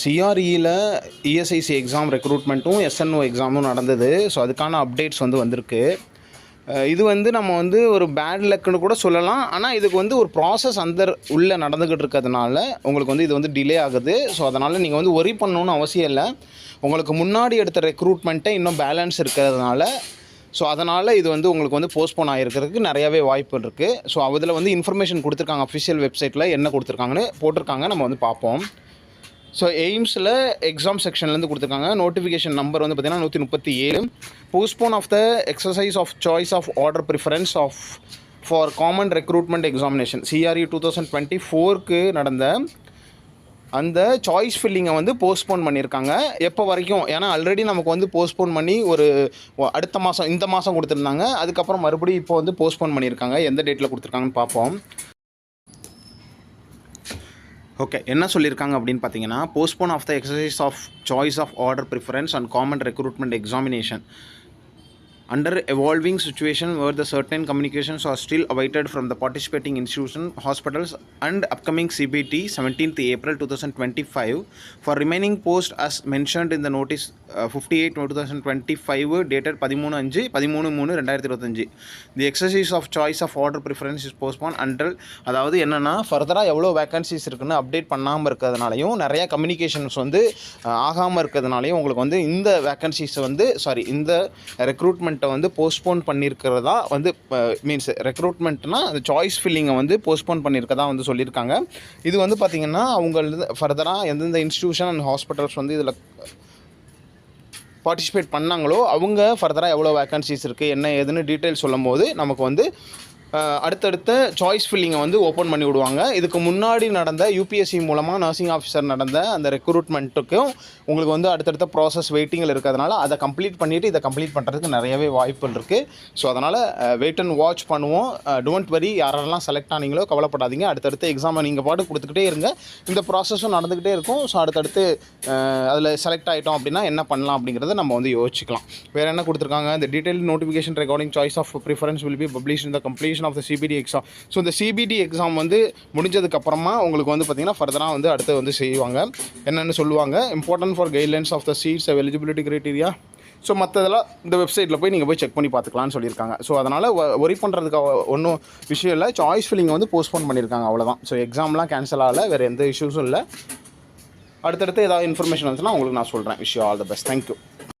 சிஆர்இயில் ESIC exam ரெக்ரூட்மெண்ட்டும் SNO எக்ஸாமும் நடந்தது. So அதுக்கான updates வந்திருக்கு. இது நம்ம ஒரு பேட் லக்குன்னு கூட சொல்லலாம். ஆனால் இதுக்கு ஒரு ப்ராசஸ் உள்ளே நடந்துக்கிட்டு இருக்கிறதுனால உங்களுக்கு இது டிலே ஆகுது. ஸோ அதனால் நீங்கள் ஒரி பண்ணணுன்னு அவசியம் இல்லை. உங்களுக்கு முன்னாடி எடுத்த ரெக்ரூட்மெண்ட்டை இன்னும் பேலன்ஸ் இருக்கிறதுனால ஸோ அதனால் இது உங்களுக்கு போஸ்ட்போன் ஆகிருக்கிறதுக்கு நிறையாவே வாய்ப்பு இருக்குது. ஸோ அதில் இன்ஃபர்மேஷன் கொடுத்துருக்காங்க. அஃபிஷியல் வெப்சைட்டில் என்ன கொடுத்துருக்காங்கன்னு போட்டிருக்காங்க. நம்ம பார்ப்போம். ஸோ எய்ம்ஸில் எக்ஸாம் செக்ஷன்லேருந்து கொடுத்துருக்காங்க. நோட்டிஃபிகேஷன் நம்பர் பார்த்திங்கன்னா 137. Postpone of the exercise of choice of order preference for common recruitment examination CRE 2024க்கு நடந்த அந்த சாய்ஸ் ஃபில்லிங்கை போஸ்ட்போன் பண்ணியிருக்காங்க. எப்போ வரைக்கும்? ஏன்னா ஆல்ரெடி நமக்கு போஸ்ட்போன் பண்ணி அடுத்த மாதம் இந்த மாதம் கொடுத்துருந்தாங்க. அதுக்கப்புறம் மறுபடியும் இப்போ போஸ்ட்போன் பண்ணியிருக்காங்க. எந்த டேட்டில் கொடுத்துருக்காங்கன்னு பார்ப்போம். ஓகே, என்ன சொல்லியிருக்காங்க அப்படின்னு பார்த்தீங்கன்னா, postpone of the exercise of choice of order preference and common recruitment examination under evolving situation where the certain communications are still awaited from the participating institutions, hospitals and upcoming CBT 17th April 2025 for remaining post as mentioned in the notice 58/2025 dated 13/5/2025. The exercise of choice of order preference is postponed until அதாவது என்னன்னா ஃபர்தராக எவ்வளோ vacancies இருக்குன்னு update பண்ணாமல் இருக்கிறதுனாலையும் நிறையா communications ஆகாமல் இருக்கிறதுனாலையும் உங்களுக்கு இந்த வேக்கன்சிஸ் இந்த ரெக்ரூட்மெண்ட் போஸ்ட்போன் பண்ணியிருக்கிறதா மீன்ஸ் ரெக்ரூட்மெண்ட்னா அந்த சாய்ஸ் ஃபில்லிங்கை போஸ்ட்போன் பண்ணியிருக்கதா சொல்லியிருக்காங்க. இது பார்த்திங்கன்னா அவங்க ஃபர்தராக எந்தெந்த இன்ஸ்டியூஷன் அண்ட் ஹாஸ்பிட்டல்ஸ் இதில் பார்ட்டிசிபேட் பண்ணாங்களோ அவங்க ஃபர்தராக எவ்வளோ வேக்கன்சிஸ் இருக்குது என்ன ஏதுன்னு டீட்டெயில் சொல்லும் போது நமக்கு அடுத்தடுத்த சாய்ஸ் ஃபில்லிங்கை ஓப்பன் பண்ணி விடுவாங்க. இதுக்கு முன்னாடி நடந்த யூபிஎஸ்சி மூலமாக நர்சிங் ஆஃபீஸர் நடந்த அந்த ரெக்ரூட்மெண்ட்டுக்கும் உங்களுக்கு அடுத்தடுத்த ப்ராசஸ் வெயிட்டிங்கில் இருக்கிறதுனால அதை கம்ப்ளீட் பண்ணிவிட்டு இதை கம்ப்ளீட் பண்ணுறதுக்கு நிறையவே வாய்ப்புகள் இருக்குது. ஸோ அதனால் வெயிட் அண்ட் வாட்ச் பண்ணுவோம். டோன்ட் வரி, யாரெல்லாம் செலக்ட் ஆனீங்களோ கவலைப்படாதீங்க. அடுத்தடுத்த எக்ஸாமை நீங்கள் பாட்டு கொடுத்துக்கிட்டே இருங்க. இந்த ப்ராசஸும் நடந்துக்கிட்டே இருக்கும். ஸோ அடுத்தடுத்து அதில் செலக்ட் ஆகிட்டோம் அப்படின்னா என்ன பண்ணலாம் அப்படிங்கிறத நம்ம யோசிக்கலாம். வேறு என்ன கொடுத்துருக்காங்க? இந்த detail notification regarding choice of preference will be publish in the completion of the CBT exam. So இந்த சிபிடி எக்ஸாம் முடிஞ்சதுக்கப்புறமா உங்களுக்கு பார்த்திங்கன்னா ஃபர்தராக அடுத்து செய்வாங்க. என்னென்னு சொல்லுவாங்க. Important for guidelines of the seats eligibility criteria. So மற்றதெல்லாம் இந்த வெப்சைட்டில் போய் செக் பண்ணி பார்த்துக்கலான்னு சொல்லியிருக்காங்க. ஸோ அதனால் ஒரி பண்ணுறதுக்கு ஒன்றும் விஷயம் இல்லை. சாய்ஸ் ஃபில்லிங்கை போஸ்ட்போன் பண்ணியிருக்காங்க, அவ்வளோதான். ஸோ எக்ஸாம்லாம் கேன்சல் ஆகலை, வேறு எந்த இஷ்யூஸும் இல்லை. அடுத்தடுத்து ஏதாவது இன்ஃபர்மேஷன் வந்துச்சுன்னா உங்களுக்கு நான் சொல்கிறேன். Wish you all the best. Thank you.